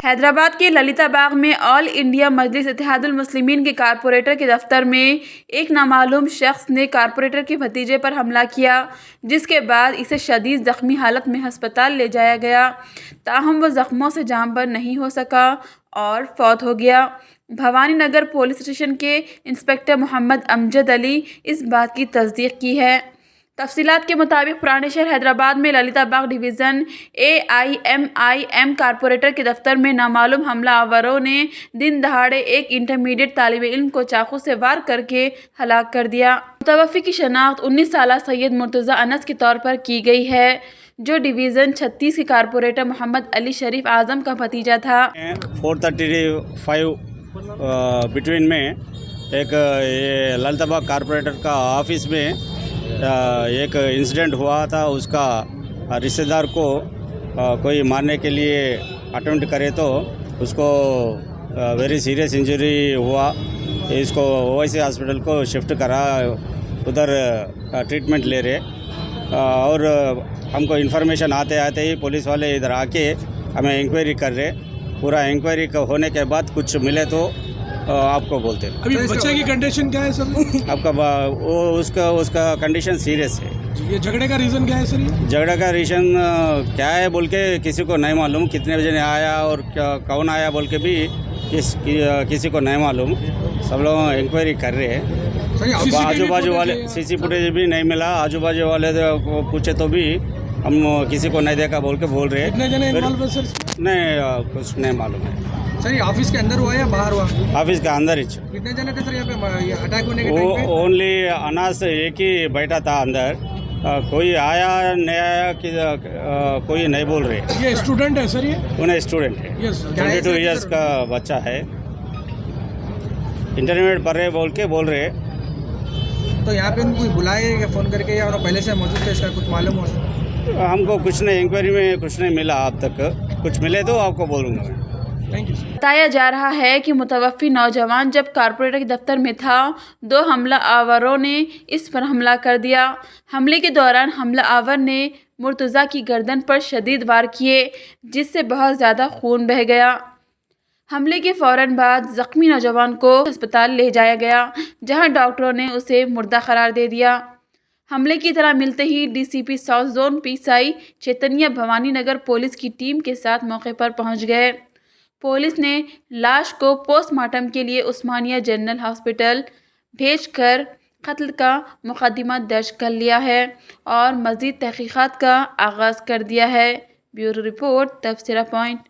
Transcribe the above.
हैदराबाद के ललिता बाग में all India मजलिस इत्तेहादुल मुस्लिमीन के कारपोरेटर के दफ्तर में एक नामालूम शख्स ने कारपोरेटर के भतीजे पर हमला किया, जिसके बाद इसे शदीद ज़ख्मी हालत में अस्पताल ले जाया गया। ताहम वह ज़ख्मों से जांबर नहीं हो सका और फौत हो गया। भवानी नगर पुलिस स्टेशन के इंस्पेक्टर मोहम्मद अमजद अली इस बात की तस्दीक की है। तफसीलात के मुताबिक पुराने शहर हैदराबाद में ललिता बाग डिवीज़न AIMIM कारपोरेटर के दफ्तर में नामालूम हमलावरों ने दिन दहाड़े एक इंटरमीडिएट तालिब इल्म को चाकू से वार करके हलाक कर दिया। मुतवफ़्फ़ी की शनाख्त 19 साला सैयद मुर्तज़ा अनस के तौर पर की गई है, जो डिवीज़न 36 के कारपोरेटर मोहम्मद अली शरीफ आज़म का भतीजा था। 4:35 बिटवीन में एक ये ललिता बाग कारपोरेटर का ऑफिस में एक इंसिडेंट हुआ था। उसका रिश्तेदार को कोई मारने के लिए अटेम्प्ट करे तो उसको वेरी सीरियस इंजरी हुआ। इसको ओवैसी हॉस्पिटल को शिफ्ट करा, उधर ट्रीटमेंट ले रहे। और हमको इन्फॉर्मेशन आते आते ही पुलिस वाले इधर आके हमें इंक्वायरी कर रहे। पूरा इंक्वायरी होने के बाद कुछ मिले तो आपको बोलते हैं। अभी बच्चे की कंडीशन क्या है सर? आपका वो उसका कंडीशन सीरियस है। ये झगड़े का रीज़न क्या है सर? ये झगड़ा का रीज़न क्या है बोल के किसी को नहीं मालूम, कितने बजे ने आया और कौन आया बोल के भी किसी को नहीं मालूम। सब लोग इंक्वायरी कर रहे हैं। आजू बाजू वाले CC फुटेज भी नहीं मिला। आजू बाजू वाले को पूछे तो भी हम किसी को नहीं देखा बोल के बोल रहे हैं। कितने जने इन्वॉल्व है सर? नहीं, कुछ नहीं मालूम है सर। ये ऑफिस के अंदर हुआ या बाहर हुआ? ऑफिस के अंदर ही। कितने जने थे सर यहाँ पे अटैक होने के टाइम पे? ओनली अनास एक ही बैठा था अंदर। कोई आया नहीं आया कि कोई नहीं बोल रहे। ये स्टूडेंट है सर? ये उन्हें स्टूडेंट है। 22 ईयर्स का बच्चा है, इंटरमीडिएट पढ़ रहे बोल रहे। तो यहाँ पे कोई बुलाए या फ़ोन करके या पहले से मौजूद थे, इसका कुछ मालूम हो? हमको कुछ नहीं, इंक्वायरी में कुछ नहीं मिला अब तक। कुछ मिले तो आपको बोलूँगा। Thank you. बताया जा रहा है कि मुतवफ़्फ़ी नौजवान जब कारपोरेटर के दफ्तर में था, 2 हमलावरों ने इस पर हमला कर दिया। हमले के दौरान हमलावर ने मुर्तज़ा की गर्दन पर शदीद वार किए, जिससे बहुत ज़्यादा खून बह गया। हमले के फ़ौरन बाद ज़ख्मी नौजवान को अस्पताल ले जाया गया, जहां डॉक्टरों ने उसे मुर्दा करार दे दिया। हमले की इत्तला मिलते ही DCP साउथ जोन PSI चैतन्य भवानी नगर पुलिस की टीम के साथ मौके पर पहुंच गए। पुलिस ने लाश को पोस्टमार्टम के लिए उस्मानिया जनरल हॉस्पिटल भेजकर कत्ल का मुकदमा दर्ज कर लिया है और मज़ीद तहक़ीक़ात का आगाज़ कर दिया है। Bureau report, Tabsara point.